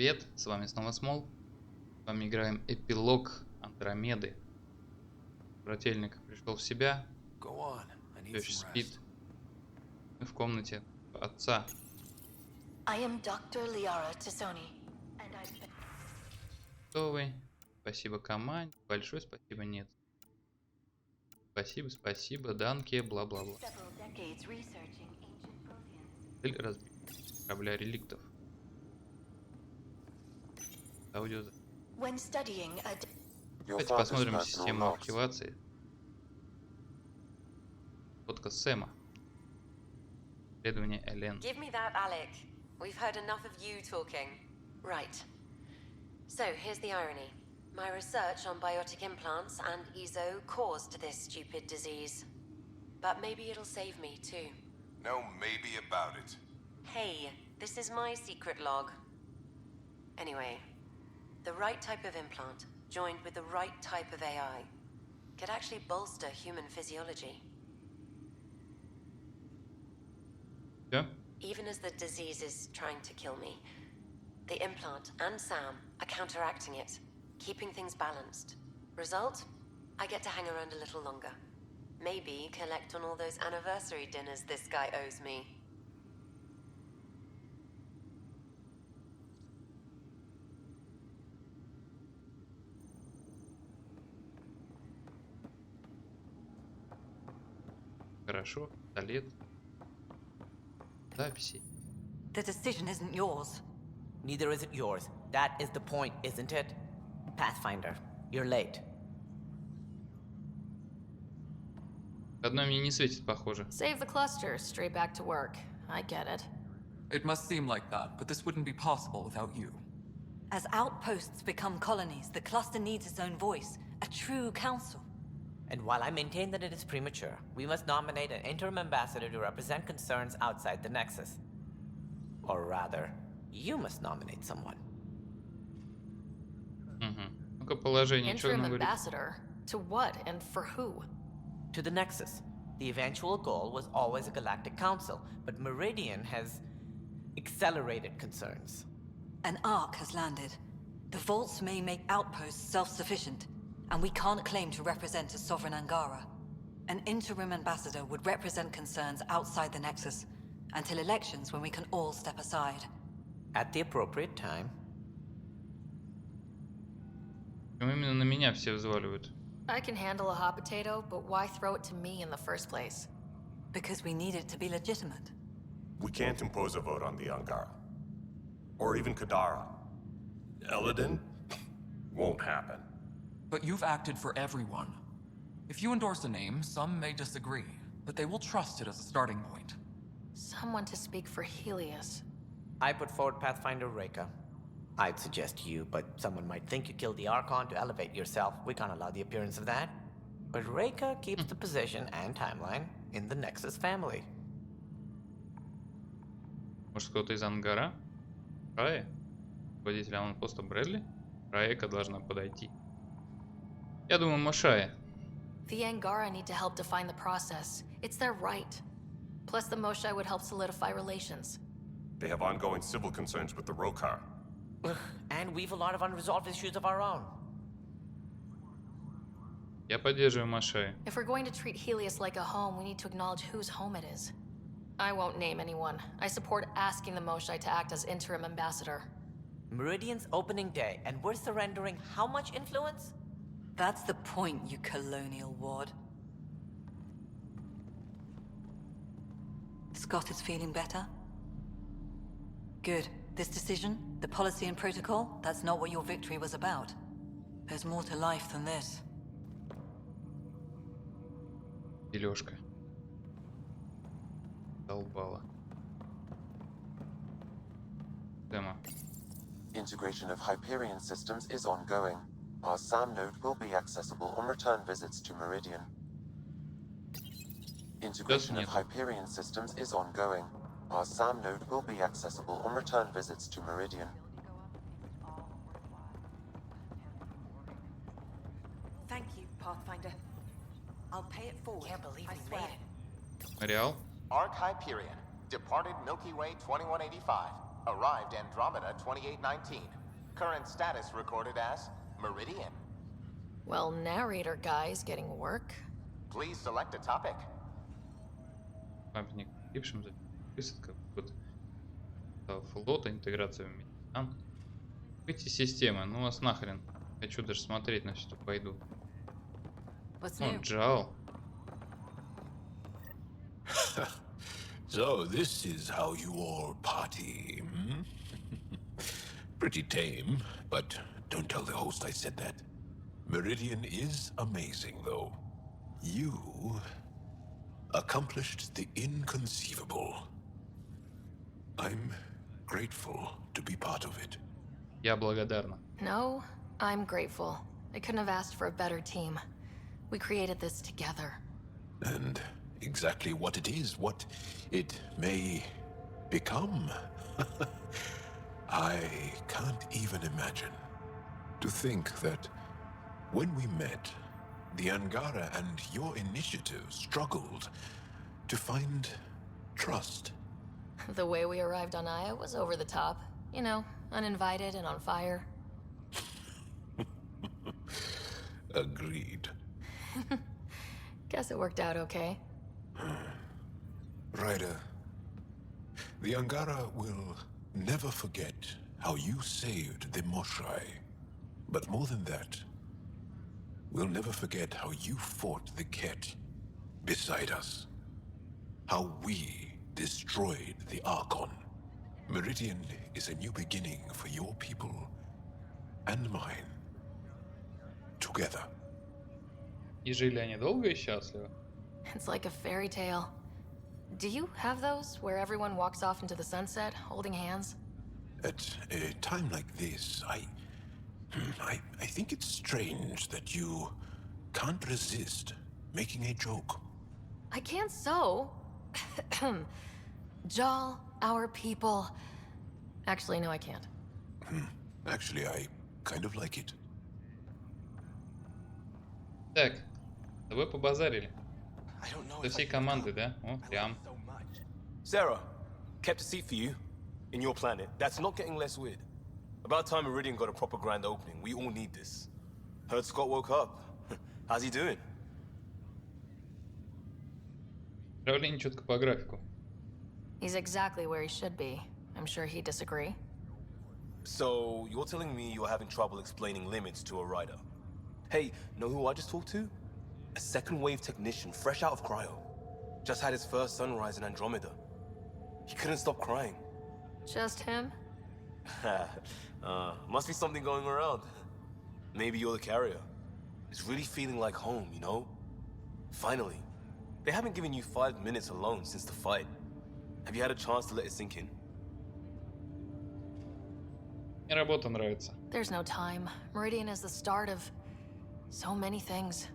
привет, с вами снова Смол. С вами играем эпилог Андромеды. Брательник пришел в себя, все еще спит. Мы в комнате отца. Готовы. Спасибо команде. Большое спасибо, нет. Спасибо, данке, бла-бла-бла. Цель разбития корабля реликтов. Аудио. Давайте посмотрим систему активации. Фотка Сэма. Исследование Элааден. Give me that, Alec. We've heard enough of you talking. Right. So, here's the irony. My research on biotic implants and ESO caused this stupid disease. But maybe it'll save me, too. No maybe about it. Hey, this is my secret log. Anyway, the right type of implant, joined with the right type of AI, could actually bolster human physiology. Yeah. Even as the disease is trying to kill me, the implant and Sam are counteracting it, keeping things balanced. Result? I get to hang around a little longer. Maybe collect on all those anniversary dinners this guy owes me. Хорошо. Лет. Записи. The decision isn't yours. Neither is it yours. That is the point, isn't it? Pathfinder, you're late. Одно мне не светит, похоже. Save the cluster, straight back to work. I get it. It must seem like that, but this wouldn't be possible without you. As outposts become colonies, the cluster needs its own voice, a true council. And while I maintain that it is premature, we must nominate an interim ambassador to represent concerns outside the Nexus. Or rather, you must nominate someone. Ну-ка, положение, что Interim оно говорит? ambassador? To what and for who? To the Nexus. The eventual goal was always a galactic council, but Meridian has accelerated concerns. An ark has landed. The vaults may make outposts self-sufficient, and we can't claim to represent a sovereign Angara. An interim ambassador would represent concerns outside the Nexus, until elections when we can all step aside. At the appropriate time. Почему именно на меня все взваливают? I can handle a hot potato, but why throw it to me in the first place? Because we need it to be legitimate. We can't impose a vote on the Angara. Or even Kadara. Elaaden? Won't happen. But you've acted for everyone. If you endorse a name, some may disagree, but they will trust it as a starting point. Someone to speak for Helios. I put forward Pathfinder Reka. I'd suggest you, but someone might think you killed the Archon to elevate yourself. We can't allow the appearance of that. But Reka keeps the position and timeline in the Nexus family. Может, кто-то из Ангара? Рая? Водитель аванпоста Брэдли? Раека должна подойти. Я думаю, Машая. The Angara need to help define the process. It's their right. Plus, the Moshae would help solidify relations. They have ongoing civil concerns with the Rokar. And we've a lot of unresolved issues of our own. Я поддерживаю Машая. If we're going to treat Helios like a home, we need to acknowledge whose home it is. I won't name anyone. I support asking the Moshae to act as interim ambassador. Meridian's opening day, and we're surrendering how much influence? That's the point, you colonial ward. Scott is feeling better? Good. This decision, the policy and protocol, that's not what your victory was about. There's more to life than this. Дележка. Долбала. Тема. Integration of Hyperion systems is ongoing. Our SAM node will be accessible on return visits to Meridian. Integration of Hyperion systems is ongoing. Our SAM node will be accessible on return visits to Meridian. Thank you, Pathfinder. I'll pay it forward. Can't believe I we swear. made it. Реал? Arc Hyperion, departed Milky Way 2185. Arrived Andromeda 2819. Current status recorded as Meridian. Well, narrator guy's getting work. Please select a topic. Памятник погибшим, высадка, флота, интеграция в Медиан. Эти системы, ну вас нахрен. Хочу даже смотреть на что пойду. Ну, Джао. So this is how you all party, hmm? Pretty tame, but don't tell the host I said that. Meridian is amazing, though. You accomplished the inconceivable. I'm grateful to be part of it. Я благодарна. No, I'm grateful. I couldn't have asked for a better team. We created this together. And exactly what it is, what it may become. I can't even imagine. To think that when we met, the Angara and your initiative struggled to find trust. The way we arrived on Aya was over the top. You know, uninvited and on fire. Agreed. Guess it worked out okay. Ryder, the Angara will never forget how you saved the Moshai. But more than that, we'll never forget how you fought the Ket beside us. How we destroyed the Archon. Meridian is a new beginning for your people and mine. Together. И жили они долго и счастливо. It's like a fairy tale. Do you have those where everyone walks off into the sunset, holding hands? At a time like this, I think it's strange that you can't resist making a joke. I can't so. Jal, our people. Actually, no, I can't. Actually, I kind of like it. Так, с тобой побазарили. До всей команды, да? О, прям. Sarah, kept a seat for you. In your planet. That's not getting less weird. About time Meridian got a proper grand opening. We all need this. Heard Scott woke up. How's he doing? Управление четко по графику. He's exactly where he should be. I'm sure he'd disagree. So, you're telling me you're having trouble explaining limits to a rider? Hey, know who I just talked to? A second wave technician, fresh out of cryo. Just had his first sunrise in Andromeda. He couldn't stop crying. Just him? Must be something going around. Maybe you're the carrier. It's really feeling like home, you know? Finally. They haven't given you 5 minutes alone since the fight. Have you had a chance to let it sink in? Мне работа нравится. There's no time. Meridian is the start of so many things.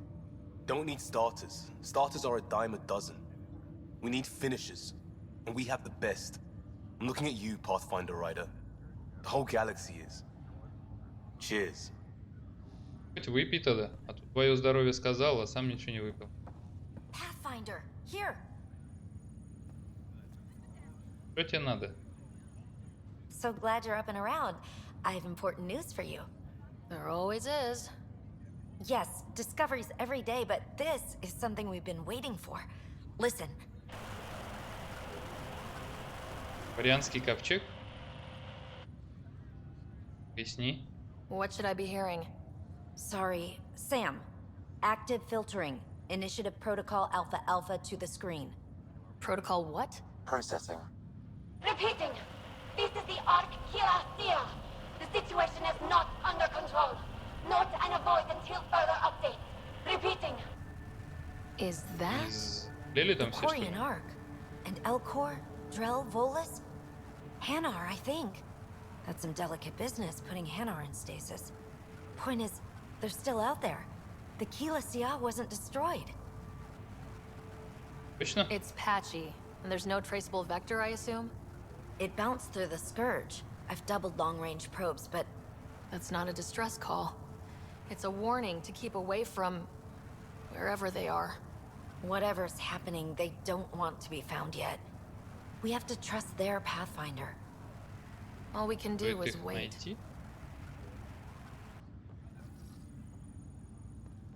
Don't need starters. Starters are a dime a dozen. We need finishers. And we have the best. I'm looking at you, Pathfinder Rider. The whole galaxy is. Cheers. Хоть выпей тогда, а то твое здоровье сказал, а сам ничего не выпил. Pathfinder, here. Что тебе надо? So glad you're up and around. I have important news for you. There always is. Yes, discoveries every day, but this is something we've been waiting for. Listen. Варианский ковчег? Поясни. What should I be hearing? Sorry, Sam. Active filtering. Initiative Protocol Alpha Alpha to the screen. Protocol what? Processing. Repeating. This is the Arc Kira. The situation is not under control. Note and avoid until further update. Repeating. Is that? Лили там все, что ли? Corian Arc. And Elcor, Drell, Volus? Hanar, I think. That's some delicate business, putting Hanar in stasis. Point is, they're still out there. The Keela Sia wasn't destroyed. Точно? It's patchy. And there's no traceable vector, I assume? It bounced through the Scourge. I've doubled long-range probes, but... That's not a distress call. It's a warning to keep away from... wherever they are. Whatever's happening, they don't want to be found yet. We have to trust their Pathfinder. All we can do Стоит is их wait. найти.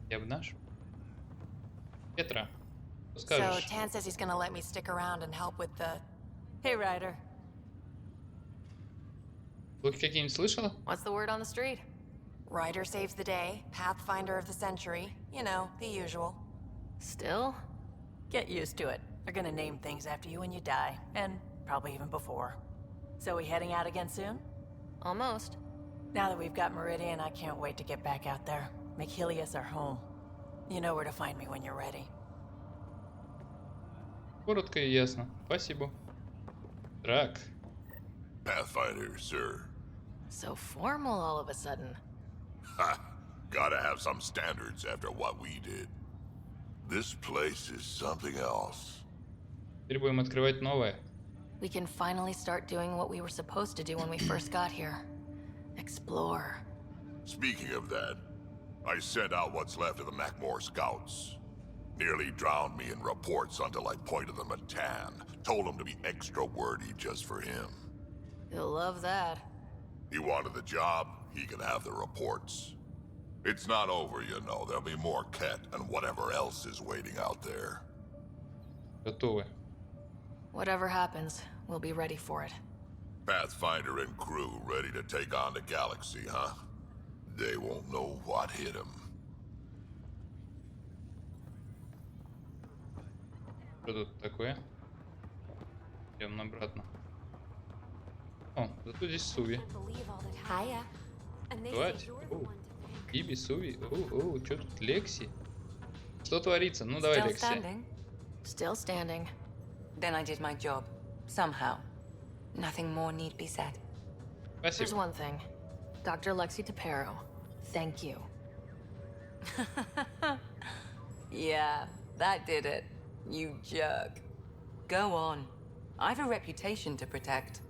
Я в наш. Петра, что So скажешь? Tan says he's gonna let me stick around and help with the... Hey, Ryder. Слухи какие-нибудь слышала? What's the word on the street? Ryder saves the day, Pathfinder of the century. You know, the usual. Still? Get used to it. They're gonna name things after you when you die, and probably even before. So we heading out again soon? Almost. Now that we've got Meridian, I can't wait to get back out there. Make Helios our home. You know where to find me when you're ready. Коротко и ясно. Спасибо. Драк. Pathfinder, sir. So formal all of a sudden. Ha! Gotta have some standards after what we did. This place is something else. Теперь будем открывать новое. We can finally start doing what we were supposed to do when we first got here. Explore. Speaking of that, I sent out what's left of the Macmore scouts. Nearly drowned me in reports until I pointed them at Tan. Told him to be extra wordy just for him. You'll love that. He wanted the job, he can have the reports. It's not over, you know. There'll be more Ket and whatever else is waiting out there. Готовы. Whatever happens, we'll be ready for it. Pathfinder and crew ready to take on the galaxy, huh? They won't know what hit them. Что тут такое? Идем обратно. О, зато здесь Суви. Hiya. Давайте. Биби, Суви. Что тут, Лекси? Что творится? Ну давай, Still Лекси. standing? Still standing. Then I did my job. Somehow. Nothing more need be said. There's Спасибо. one thing. Dr. Lexi Tapero, thank you. Yeah, that did it. You jerk. Go on. I've a reputation to protect.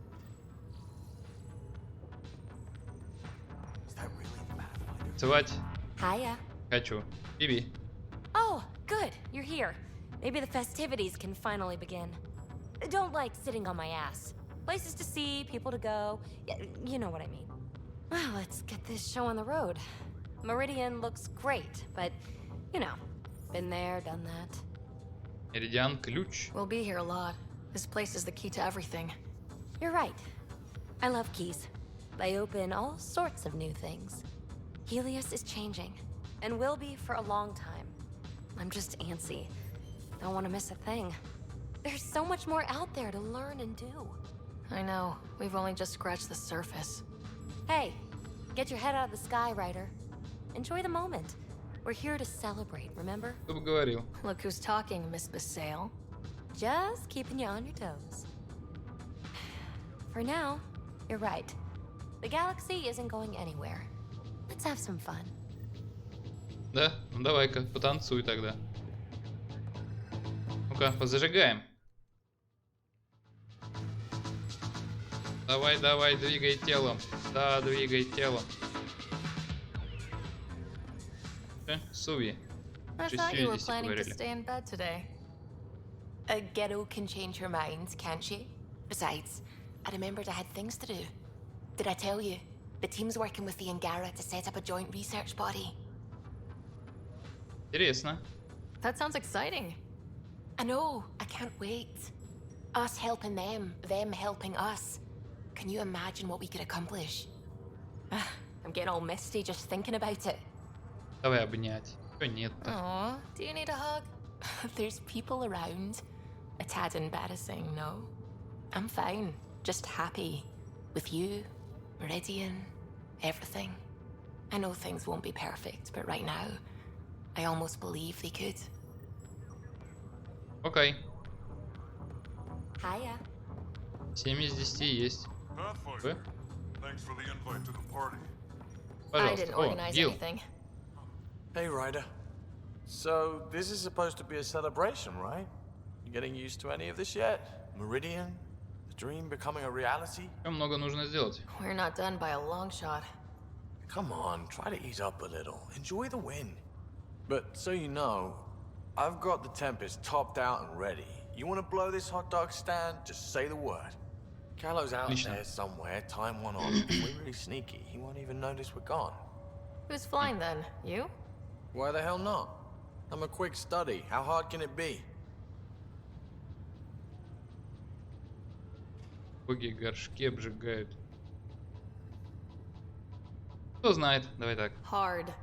Is that really the Pathfinder? Танцевать Hiya. хочу. Биби. Oh, good. You're here. Maybe the festivities can finally begin. Don't like sitting on my ass. Places to see, people to go. You know what I mean. Well, let's get this show on the road. Meridian looks great, but, you know, been there, done that. Меридиан ключ. We'll be here a lot. This place is the key to everything. You're right. I love keys. They open all sorts of new things. Helios is changing, and will be for a long time. I'm just antsy. Don't want to miss a thing. There's so much more out there to learn and do. I know. We've only just scratched the surface. Hey, get your head out of the sky, Ryder. Enjoy the moment. We're here to celebrate, remember? Кто бы говорил? Look who's talking, Miss Basale. Just keeping you on your toes. For now, you're right. The galaxy isn't going anywhere. Let's have some fun. Да? Ну давай-ка, потанцуй тогда. Ну-ка, позажигаем. Давай, давай, двигай телом. Да, двигай телом. Суви. I Just thought you were здесь planning to говорили. stay in bed today. A ghetto can change her mind, can't she? Besides, I remembered I had things to do. Did I tell you? The team's working with the Angara to set up a joint research body. Интересно. That sounds exciting. I know, I can't wait. Us helping them helping us. Can you imagine what we could accomplish? I'm getting all misty just thinking about it. Давай обнять. Чё нет-то? Aw, do you need a hug? There's people around. A tad embarrassing, no? I'm fine. Just happy. With you, Meridian, everything. I know things won't be perfect, but right now, I almost believe they could. Окей. Hiya. 7 из 10 есть. Вы? Thanks for the invite to the party. I didn't Пожалуйста. О, organize Гил. anything. Hey, Ryder. So, this is supposed to be a celebration, right? You getting used to any of this yet? Meridian? The dream becoming a reality? Ещё много нужно сделать. We're not done by a long shot. Come on, try to ease up a little. Enjoy the win. But so you know, I've got the Tempest topped out and ready. You want to blow this hot dog stand? Just say the word. Callow's out Отлично. there somewhere, time one on. If we're really sneaky, he won't even notice we're gone. Who's flying then? You? Why the hell not? I'm a quick study. How hard can it be? Боги горшки обжигают. Кто знает? Давай так. Hard.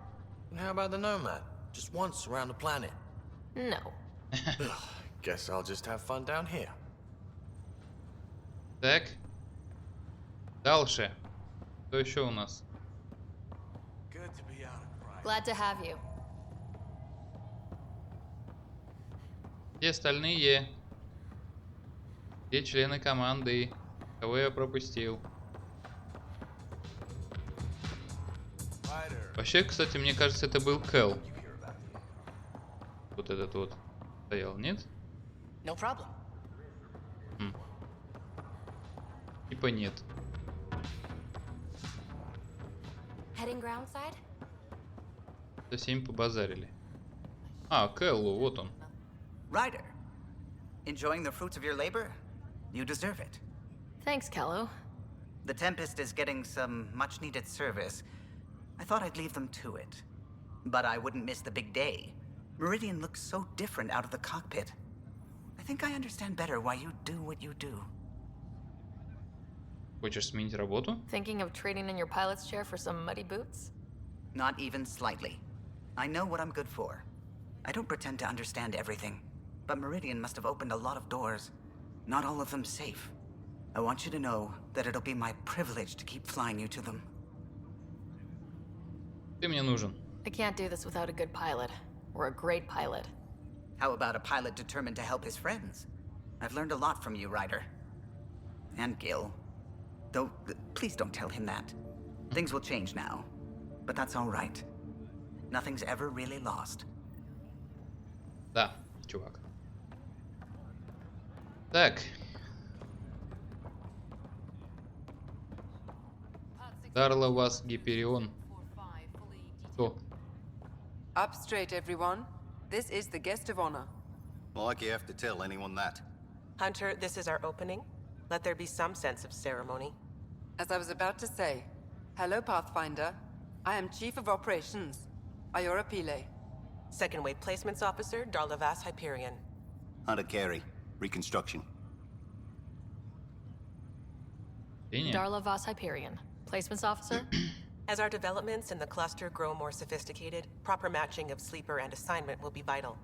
And how about the Nomad? Just once around the planet. No. Ugh, guess I'll just have fun down here. Так. Дальше. Что еще у нас? Good to be out of pride. Glad to have you. Где остальные? Где члены команды? Кого я пропустил? Вообще, кстати, мне кажется, это был Кэл. Вот этот вот стоял, нет? No problem. Типа нет. Heading ground side? Со всеми побазарили. А, Кэллу, вот он. Ryder, enjoying the fruits of your labor? You deserve it. Thanks, Kello. The Tempest is getting some much-needed service. I thought I'd leave them to it. But I wouldn't miss the big day. Meridian looks so different out of the cockpit. I think I understand better why you do what you do. Хочешь сменить работу? Thinking of trading in your pilot's chair for some muddy boots? Not even slightly. I know what I'm good for. I don't pretend to understand everything. But Meridian must have opened a lot of doors. Not all of them safe. I want you to know that it'll be my privilege to keep flying you to them. Ты мне нужен. I can't do this without a good pilot. Or a great pilot. How about a pilot determined to help his friends? I've learned a lot from you, Ryder. And Gil. Though, please don't tell him that. Things will change now. But that's all right. Nothing's ever really lost. Да, чувак. Так. Дарла вас Гиперион. Кто? Up straight, everyone. This is the guest of honor. Like you have to tell anyone that. Hunter, this is our opening. Let there be some sense of ceremony. As I was about to say, hello, Pathfinder. I am Chief of Operations, Ayora Pile. Second Wave Placements Officer, Darlavas Hyperion. Hunter Carey, Reconstruction. Darla Voss Hyperion. Placements Officer? As our developments in the cluster grow more sophisticated, proper matching of sleeper and assignment will be vital.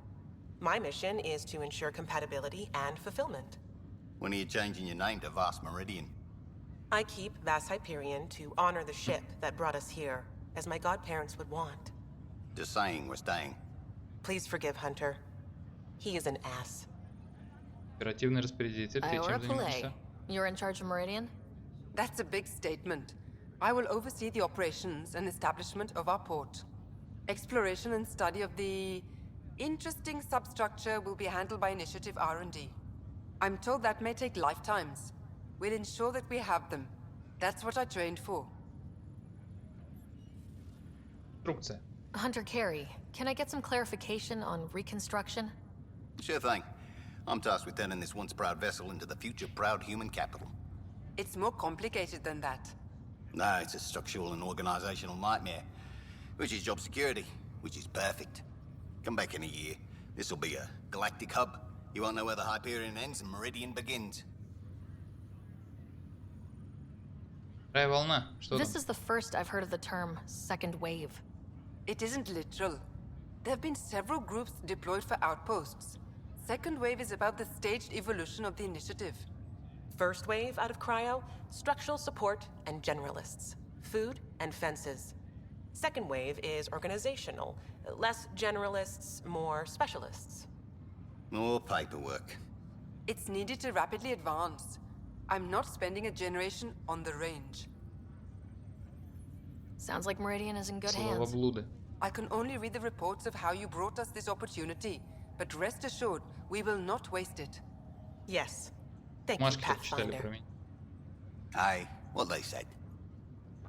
My mission is to ensure compatibility and fulfillment. When are you changing your name to Vast Meridian? I keep Vas Hyperion to honor the ship that brought us here, as my godparents would want. Just saying we're staying. Please forgive Hunter. He is an ass. Оперативный распорядитель. Ты чем занимаешься? You're in charge of Meridian? That's a big statement. I will oversee the operations and establishment of our port. Exploration and study of the interesting substructure will be handled by Initiative R&D. I'm told that may take lifetimes. We'll ensure that we have them. That's what I trained for. Инструкция. Hunter Carey, can I get some clarification on reconstruction? Sure thing. I'm tasked with turning this once proud vessel into the future proud human capital. It's more complicated than that. No, it's a structural and organizational nightmare. Which is job security, which is perfect. Come back in a year. This'll be a galactic hub. You won't know where the Hyperion ends and Meridian begins. Вторая волна. Что This там? is the first I've heard of the term second wave. It isn't literal. There have been several groups deployed for outposts. Second wave is about the staged evolution of the initiative. First wave out of cryo, structural support and generalists. Food and fences. Second wave is organizational. Less generalists, more specialists. More paperwork. It's needed to rapidly advance. I'm not spending a generation on the range. Sounds like Meridian is in good Слова hands. блуды. I can only read the reports of how you brought us this opportunity, but rest assured, we will not waste it. Yes. Thank you, Машки тут читали Pathfinder. про меня. Aye, what they said.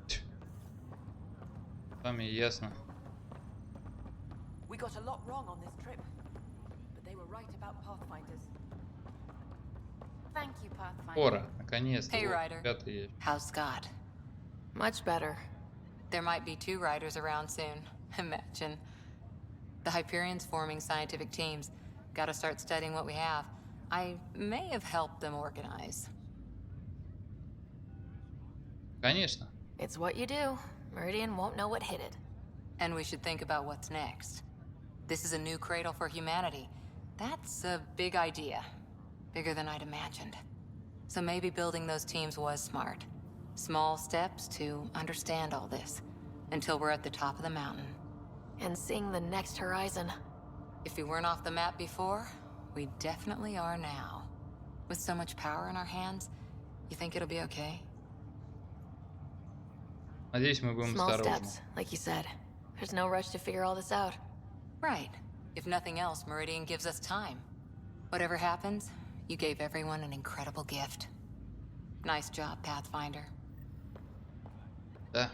С вами ясно. We got a lot wrong on this trip, but they were right about Pathfinders. Скоро, наконец-то. Hey, Вот, Ryder. пятый ящик. How's Scott? Much better. There might be 2 riders around soon. Imagine. The Hyperions forming scientific teams. Gotta start studying what we have. I may have helped them organize. Конечно. It's what you do. Meridian won't know what hit it. And we should think about what's next. This is a new cradle for humanity. That's a big idea. Bigger than I'd imagined. So maybe building those teams was smart. Small steps to understand all this. Until we're at the top of the mountain. And seeing the next horizon. If we weren't off the map before, we definitely are now. With so much power in our hands, you think it'll be okay? Надеюсь, мы будем Small осторожны. steps, like you said. There's no rush to figure all this out. Right. If nothing else, Meridian gives us time. Whatever happens, you gave everyone an incredible gift. Nice job, Pathfinder. Да.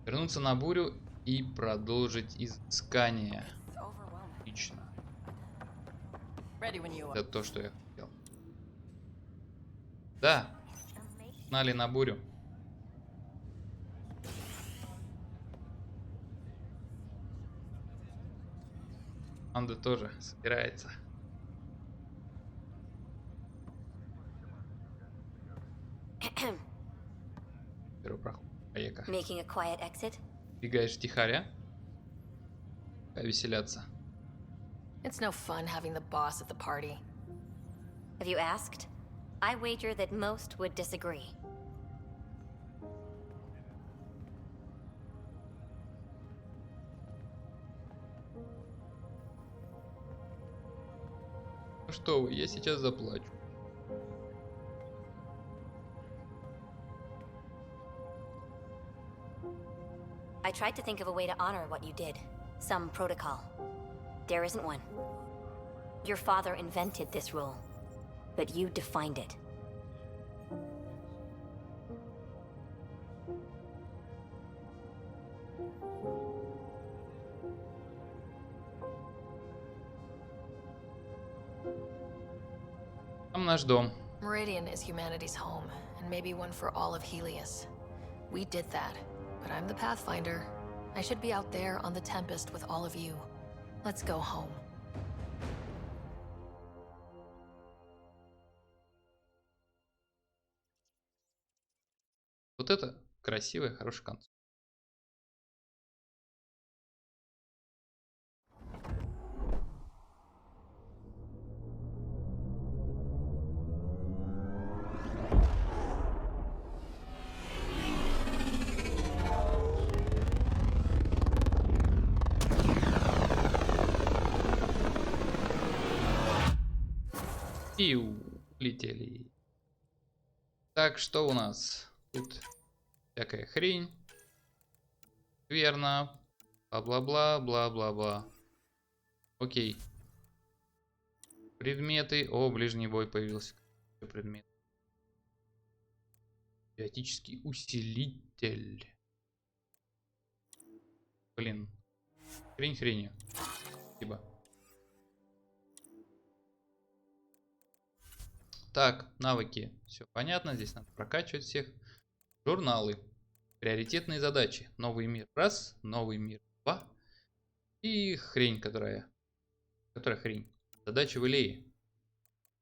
Вернуться на бурю и продолжить изыскание. Отлично. Это то, что я хотел. Да. Гнали на бурю. Анда тоже собирается. Первый проход. Поехали. Making a quiet exit? Бегаешь втихаря? Веселяться. It's no fun having the boss at the party. Have you asked? I wager that most would disagree. Ну что вы, я сейчас заплачу. I tried to think of a way to honor what you did. Some protocol. There isn't one. Your father invented this rule, but you defined it. Там наш дом. Meridian is humanity's home, and maybe one for all of Helios. We did that, but I'm the Pathfinder. I should be out there on the Tempest with all of you. Let's go home. Вот это красивый, хороший концерт. И улетели. Так, что у нас? Тут всякая хрень. Верно. Бла-бла-бла, бла-бла-бла. Окей. Предметы. О, ближний бой появился. Предмет. Биотический усилитель. Блин. Хрень хренью. Спасибо. Так, навыки. Все понятно. Здесь надо прокачивать всех. Журналы. Приоритетные задачи. Новый мир. Раз. Новый мир. Два. И хрень, которая хрень. Задачи в Илее.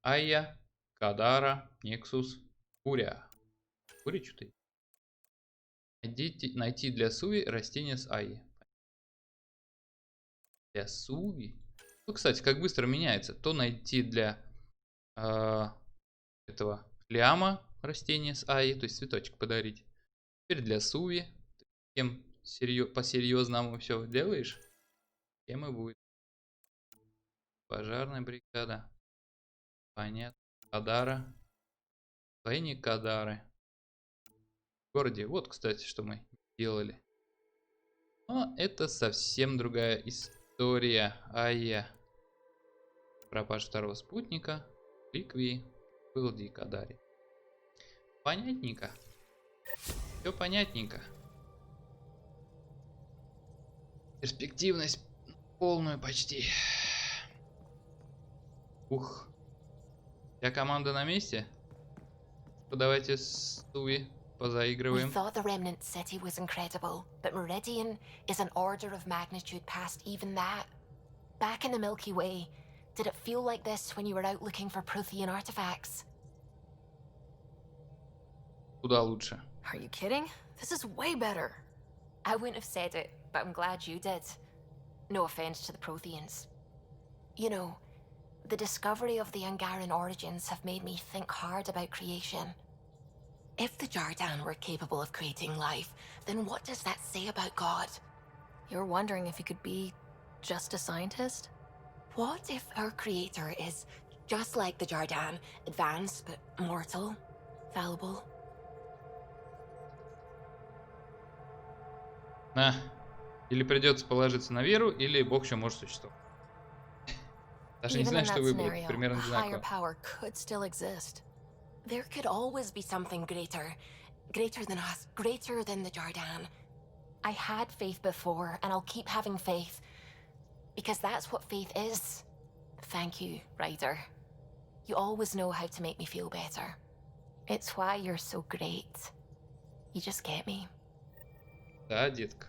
Айя, Кадара, Нексус, Куря. Куря что-то есть. Найти для Суви растение с Айи. Для Суви? Ну, кстати, как быстро меняется. То найти для этого Лиама растение с Айи, то есть цветочек подарить. Теперь для Суви. Кем по-серьезному все делаешь, тем и будет. Пожарная бригада. Понятно. Кадара. Двойни Кадары. В городе. Вот, кстати, что мы делали. Но это совсем другая история. Айя. Пропажа второго спутника. Ликвии. Был Кадари. Понятненько. Все понятненько. Перспективность полную почти. Ух. Вся команда на месте? Давайте с Туи We позаигрываем. thought the remnant city was incredible, but Meridian is an order of magnitude past even that. Back in the Milky Way, did it feel like this when you were out looking for Prothean artifacts? Куда лучше? Are you kidding? This is way better. I wouldn't have said it, but I'm glad you did. No offense to the Protheans. You know, the discovery of the Angaran origins have made me think hard about creation. If the Jardan were capable of creating life, then what does that say about God? You're wondering if he could be just a scientist? What if our creator is just like the Jardan, advanced but mortal, fallible? На. Или придется положиться на веру, или Бог еще может существовать. Даже не знаю, что выбрать. Примерно higher одинаково. power could still exist. There could always be something greater. Greater than us, greater than the Jardan. I had faith before, and I'll keep having faith. Because that's what faith is. Thank you, Ryder. You always know how to make me feel better. It's why you're so great. You just get me. Да, детка.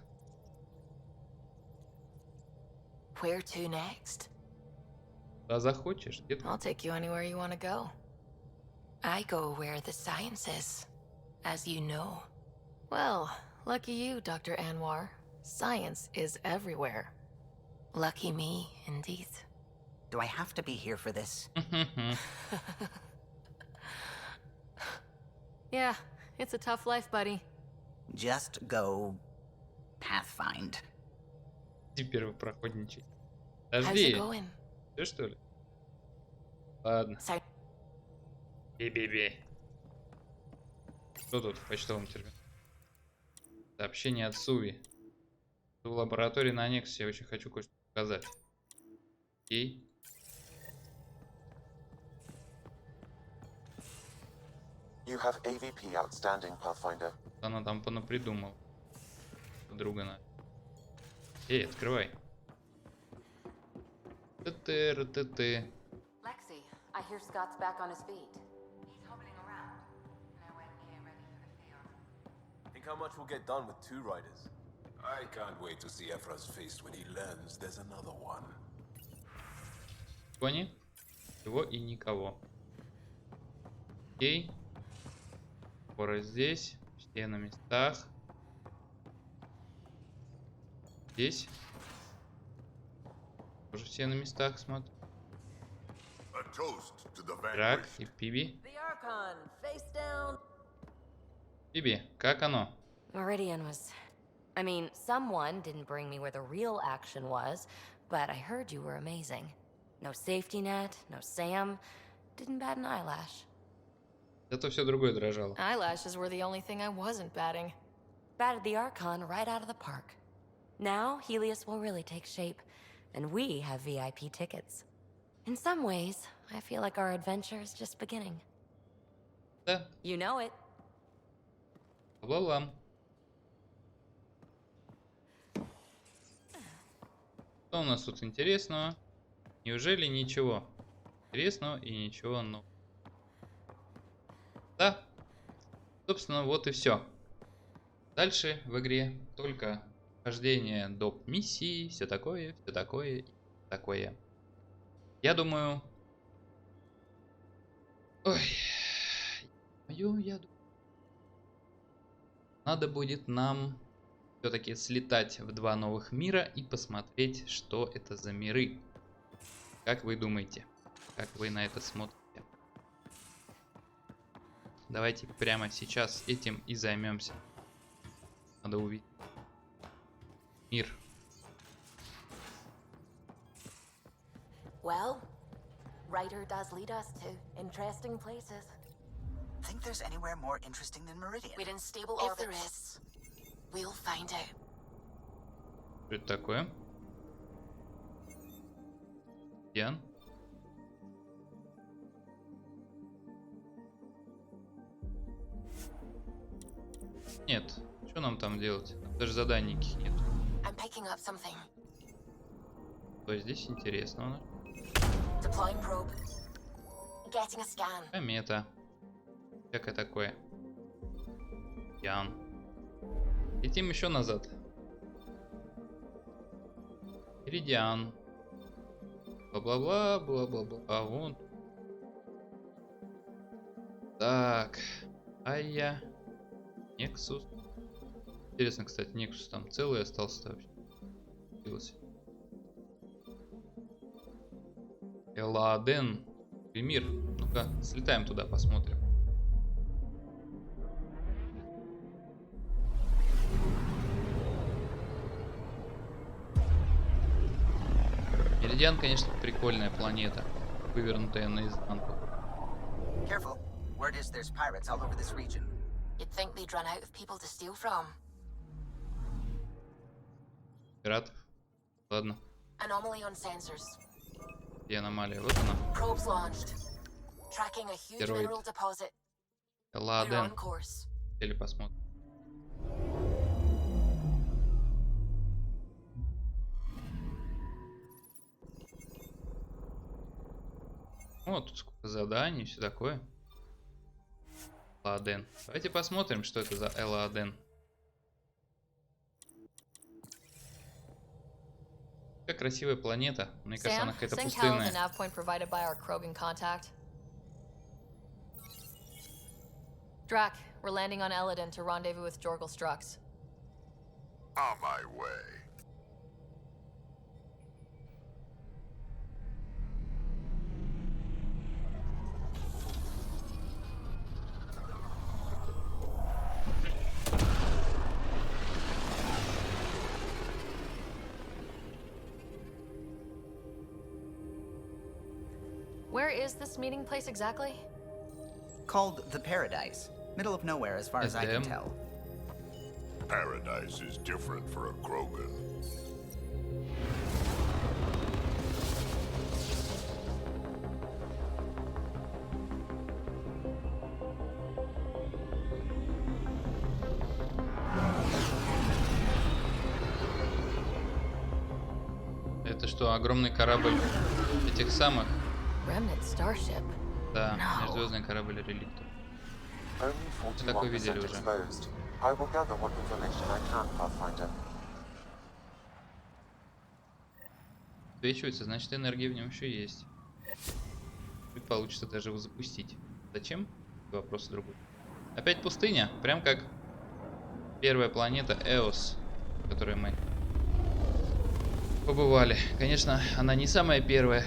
Where to next? Куда захочешь, детка. I'll take you anywhere you want to go. I go where the science is, as you know. Well, lucky you, Dr. Anwar. Science is everywhere. Lucky me, indeed. Do I have to be here for this? Yeah, it's a tough life, buddy. Just go pathfind. Теперь проходничать. How's Подожди. it going? Ты что ли? Ладно. Sorry. Бей-бей-бей. Что тут в почтовом терминале? Сообщение от Суви. В лаборатории на Нексусе я очень хочу кое-что показать. Окей. You have AVP outstanding, Pathfinder. Она там понапридумала. Друга на. Эй, открывай. Ты. Lexi, I hear Scott's back on his feet. He's hobbling around, and I went here ready for the field. Think how much we'll get done with 2 riders. I can't wait to see Ephra's face when he learns there's another one. Кони. Всего и никого. Окей. Скоро здесь. Все на местах. Здесь. Тоже все на местах, смотрю. Драк и Пиби. Пиби, как оно? Meridian was... I mean, someone didn't bring me where the real action was, but I heard you were amazing. No safety net, no Sam, didn't bat an eyelash. Зато все другое дрожало. Eyelashes were the only thing I wasn't batting. Batted the Archon right out of the park. Now, Helios will really take shape, and we have VIP tickets. In some ways, I feel like our adventure is just beginning. Да. You know it. Ла-лам. Что у нас тут интересного? Неужели ничего интересного и ничего нового? Да. Собственно, вот и все. Дальше в игре только прохождение доп. Миссии, все такое. Я думаю... Ой. Надо будет нам все-таки слетать в 2 новых мира и посмотреть, что это за миры. Как вы думаете? Как вы на это смотрите? Давайте прямо сейчас этим и займемся. Надо увидеть мир. Well, Ryder does lead us to interesting places. Think there's anywhere more interesting than Meridian? We're in stable If orbit. there is, We'll find out. Что это такое? Ян? Нет. Что нам там делать? Даже заданий никаких нет. I'm picking up something. То есть здесь интересно у нас. Deploying probe. Getting a scan. Комета. Всякое такое. Ян. Летим еще назад. Меридиан. Бла-бла-бла, бла-бла-бла. А вон. Так. Айя. Нексус. Интересно, кстати, Нексус там целый остался вообще. Элааден. Мир. Ну-ка, слетаем туда, посмотрим. Меридиан, конечно, прикольная планета, вывернутая наизнанку. Careful. Word is there's pirates all over this region. You'd think they'd run out of people to steal from. Пиратов. Ладно. Anomaly on sensors. Где аномалия? Вот она. Probes launched. Tracking a huge mineral deposit. Элааден. Или посмотрим. О, тут сколько заданий, все такое. Элааден. Давайте посмотрим, что это за Элааден. Какая красивая планета. Мне кажется, она какая-то пустынная. Drac, we're landing on Elaaden to rendezvous with Jorgal Strux. On my way. Where is this meeting place exactly? Called the Paradise. Middle of nowhere as far as I can tell. Paradise is different for a Krogan. Это что, огромный корабль этих самых? Remnant Starship. Да, межзвездный корабль реликтов. Мы такой видели уже. Свечивается, значит, энергия в нем еще есть. Тут получится даже его запустить. Зачем? Вопрос другой. Опять пустыня, прям как первая планета Эос, в которой мы побывали. Конечно, она не самая первая.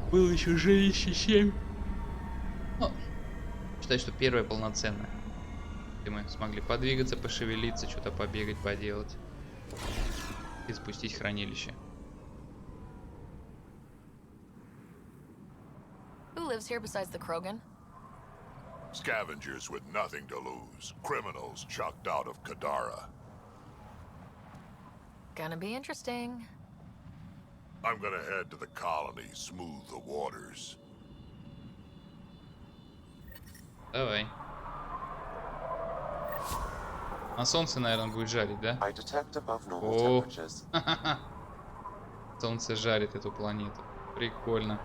Было еще жилище 7. Но считай, что первая полноценная. Где мы смогли подвигаться, пошевелиться, что-то побегать, поделать. И спустить хранилище. Who lives here besides the Krogan? Scavengers with nothing to lose. Criminals chucked out of Kadara. Gonna be interesting. I'm gonna head to the colony, smooth the waters. Давай. На солнце, наверное, будет жарить, да? О, солнце жарит эту планету. Прикольно.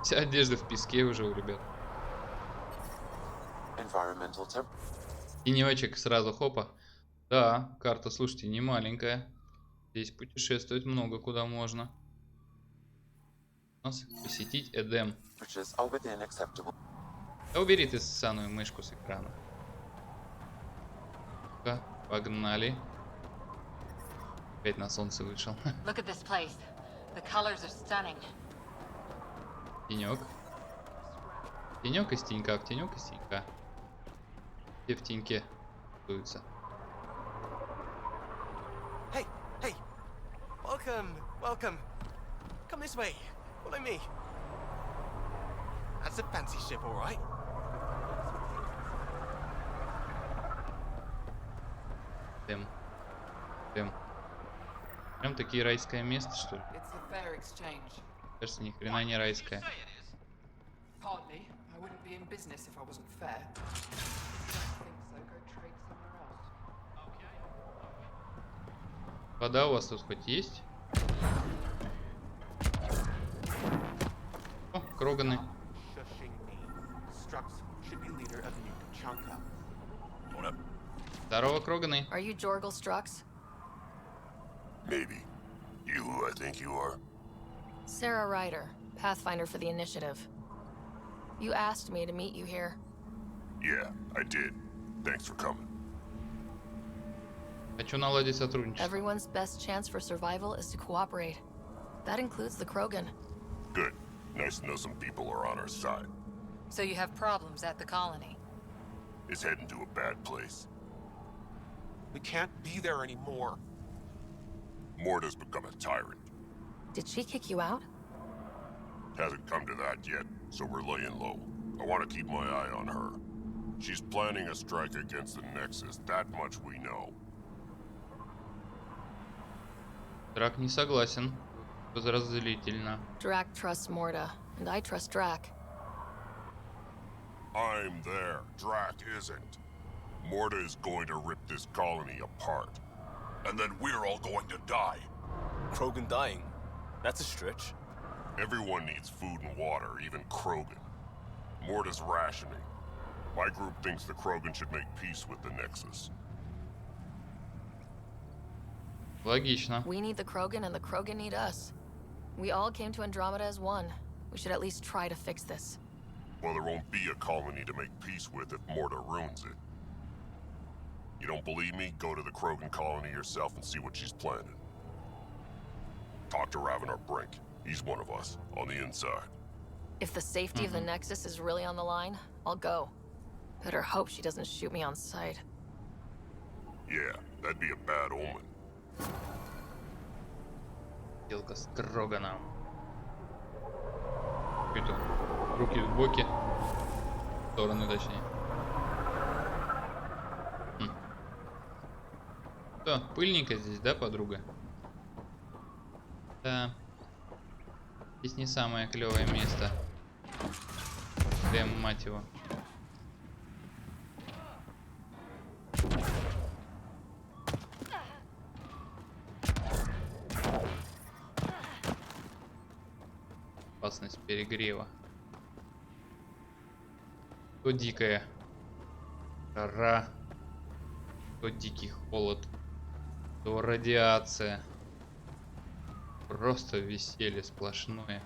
Вся одежда в песке уже у ребят. Тенечек сразу, хопа. Да, карта, слушайте, не маленькая. Здесь путешествовать много куда можно. У нас посетить Эдем. Да убери ты ссаную мышку с экрана. Погнали. Опять на солнце вышел. Тенек. Тенек из тенька, в тенек из тенька. Все в теньке дуются. Hey, hey. Welcome, welcome. Come this way. Follow me. That's a fancy ship, all right? Прям такие райское место, что ли? Кажется, ни хрена не райское. Вода у вас тут хоть есть? О, кроганы. Здорово, Кроганы. Are you Jorgal Strux? Maybe. You who I think you are? Sarah Ryder, Pathfinder for the Initiative. You asked me to meet you here. Yeah, I did. Thanks for coming. Хочу наладить сотрудничество. Everyone's best chance for survival is to cooperate. That includes the Krogan. Good. Nice to know some people are on our side. So you have problems at the colony? It's heading to a bad place. We can't be there anymore. Morta's become a tyrant. Did she kick you out? Hasn't come to that yet, so we're laying low. I want to keep my eye on her. She's planning a strike against the Nexus, that much we know. Драк не согласен. Подразделительно. Drac trusts Morta, and I trust Drac. I'm there. Drac isn't. Morta is going to rip this colony apart. And then we're all going to die. Krogan dying? That's a stretch. Everyone needs food and water, even Krogan. Morta's rationing. My group thinks the Krogan should make peace with the Nexus. Логично. We need the Krogan and the Krogan need us. We all came to Andromeda as one. We should at least try to fix this. Well, there won't be a colony to make peace with if Morta ruins it. You don't believe me? Go to the Krogan colony yourself and see what she's planning. Talk to Ravenar Brink. He's one of us, on the inside. If the safety of the Nexus is really on the line, I'll go. Better hope she doesn't shoot me on sight. Yeah, that'd be a bad omen. Сделка с Кроганом. Это руки в боки. В стороны, точнее. Что, пыльненько здесь, да, подруга? Да. Здесь не самое клевое место. Дэм, мать его. Опасность перегрева. То дикая жара, то дикий холод, то радиация. Просто веселье сплошное.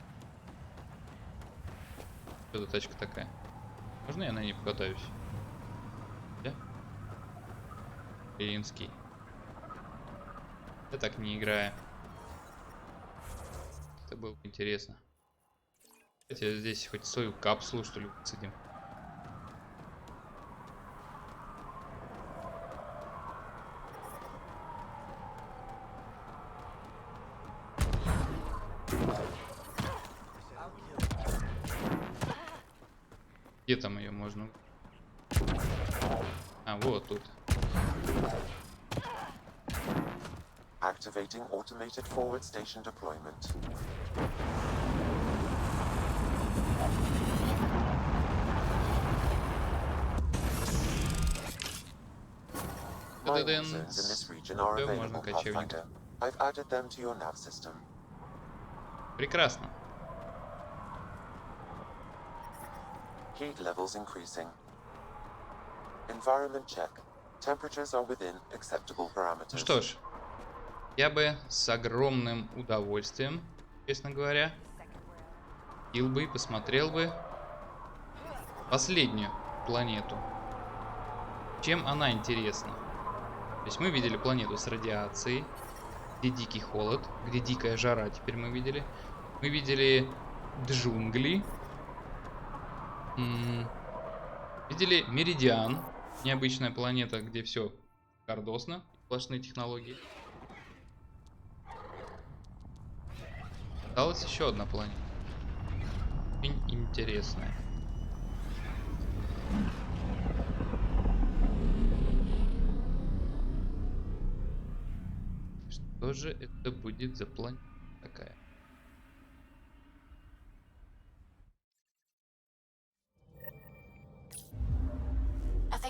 Что за тачка такая? Можно я на ней покатаюсь? Да? Клинский. Я так не играю. Это было бы интересно. Давайте здесь хоть свою капсулу, что ли, посадим. Где там ее можно? А, вот тут. Activating automated forward station deployment. Mining zones in this region are available, Pathfinder. I've added them to your nav system. Прекрасно. Heat levels increasing. Environment check. Temperatures are within acceptable parameters. Ну что ж, я бы с огромным удовольствием, честно говоря, ил бы и посмотрел бы последнюю планету. Чем она интересна? То есть мы видели планету с радиацией, где дикий холод, где дикая жара, теперь мы видели. Мы видели джунгли. Видели Меридиан, необычная планета, где все кардосно, сплошные технологии. Осталась еще одна планета. Очень интересная. Что же это будет за планета такая?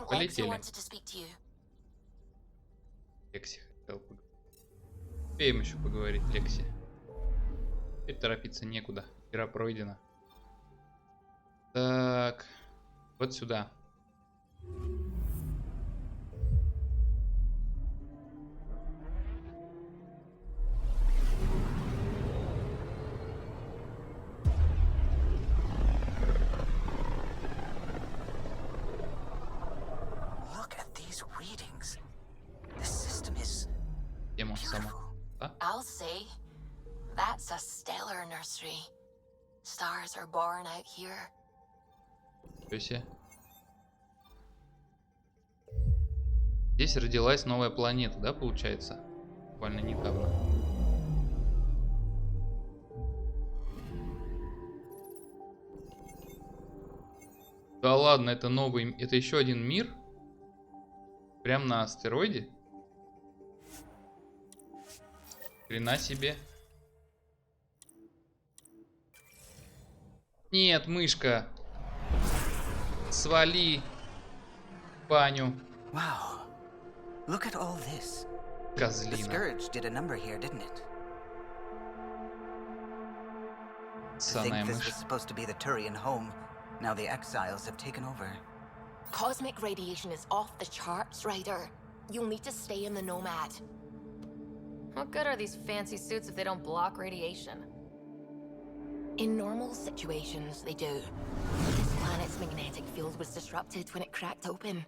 Полетели. Лекси хотел поговорить. Успеем еще поговорить, Лекси. Теперь торопиться некуда. Игра пройдена. Так. Вот сюда. I'll say, that's a stellar nursery. Stars are born out here. Здесь родилась новая планета, да, получается? Буквально недавно. Да ладно, это новый, это еще один мир? Прям на астероиде? Хрена себе. Нет, мышка. Свали в баню. Wow. Look at all this. Козлина. The scourge did a number here, didn't it? I think this was supposed to be the Turian home. Now the exiles have taken over. Cosmic radiation is off the charts, Ryder. You'll need to stay in the Nomad. What good are these fancy suits if they don't block radiation? In normal situations, they do. This planet's magnetic field was disrupted when it cracked open.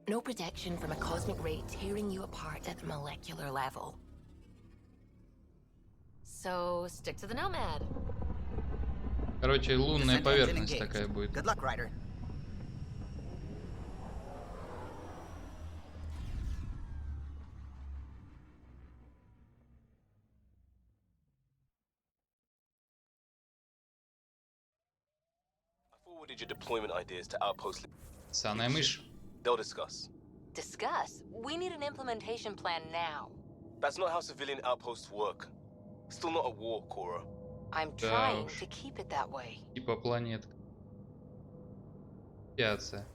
No protection from a cosmic ray tearing you apart at the molecular level. So, stick to the Nomad. Короче, лунная поверхность такая будет. Good luck, Ryder. Forwarded your deployment ideas to Outpost. Саная мышь. They'll discuss. Discuss? We need an implementation plan now. That's not how civilian outposts work. Still not a war, Cora. I'm trying to keep it that way. Типа планет. Пиация.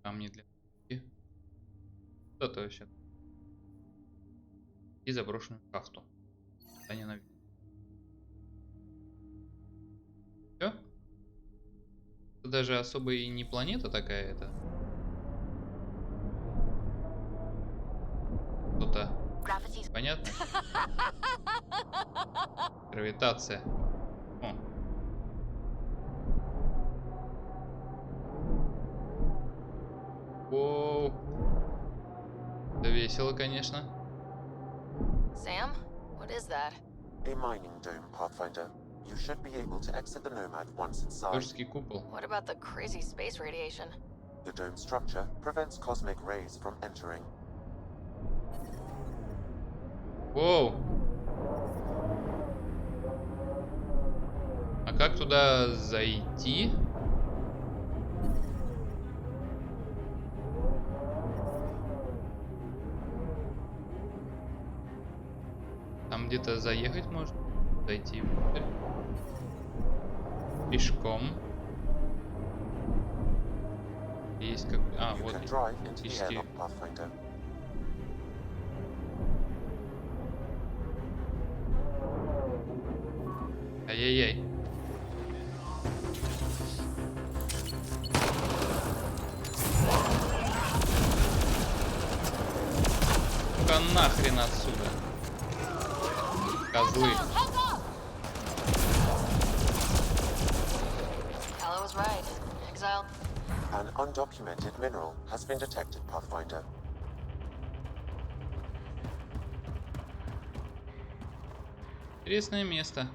Там не для... Что-то вообще. И заброшенную шахту. Я ненавижу. Все? Это даже особо и не планета такая, это. Что-то. Понятно? Гравитация. О. Воу. Это весело, конечно. Sam, what is that? A mining dome, Pathfinder. You should be able to exit the Nomad once inside. Торжский купол. What about the crazy space radiation? The dome structure prevents cosmic rays from entering. Воу. А как туда зайти? Там где-то заехать можно? Зайти внутрь? Пешком. Есть как... А, вот. Пешки. Ай-яй-яй. Ну-ка нахрен отсюда. Козлы. Hello was right. Exile. An undocumented mineral has been detected, Pathfinder. Интересное место.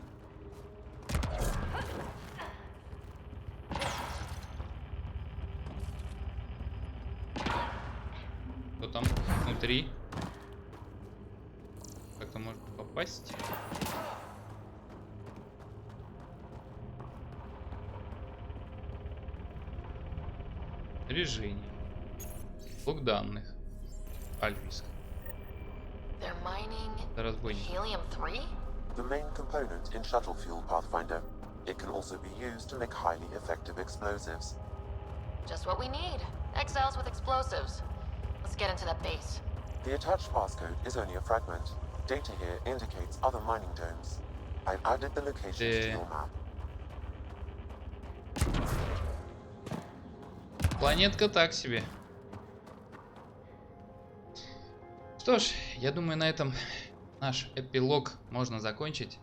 Что там внутри? Как-то можно попасть. Режение. Блок данных. Альфийск. Разбойник. Helium-3? The main component in shuttle fuel, Pathfinder. It can also be used to make highly effective explosives. Just what we need. Exiles with explosives. Let's get into that base. The attached passcode is only a fragment. Data here indicates other mining domes. I've added the locations to your map. Планетка так себе. Что ж, я думаю, на этом наш эпилог можно закончить.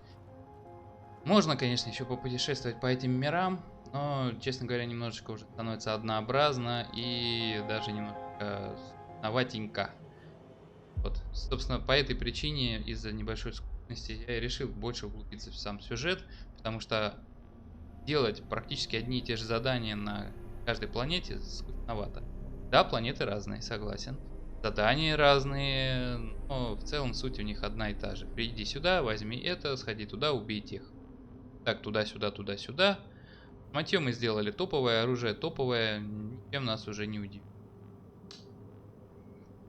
Можно, конечно, еще попутешествовать по этим мирам, но, честно говоря, немножечко уже становится однообразно и даже немножко новатенько. Вот, собственно, по этой причине, из-за небольшой скучности, я и решил больше углубиться в сам сюжет, потому что делать практически одни и те же задания на каждой планете скучновато. Да, планеты разные, согласен. Задания разные, но в целом суть у них одна и та же. Приди сюда, возьми это, сходи туда, убей тех. Так, туда-сюда, туда-сюда. Матьё мы сделали топовое, оружие топовое, ничем нас уже не удивит.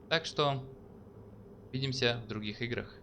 Так что, увидимся в других играх.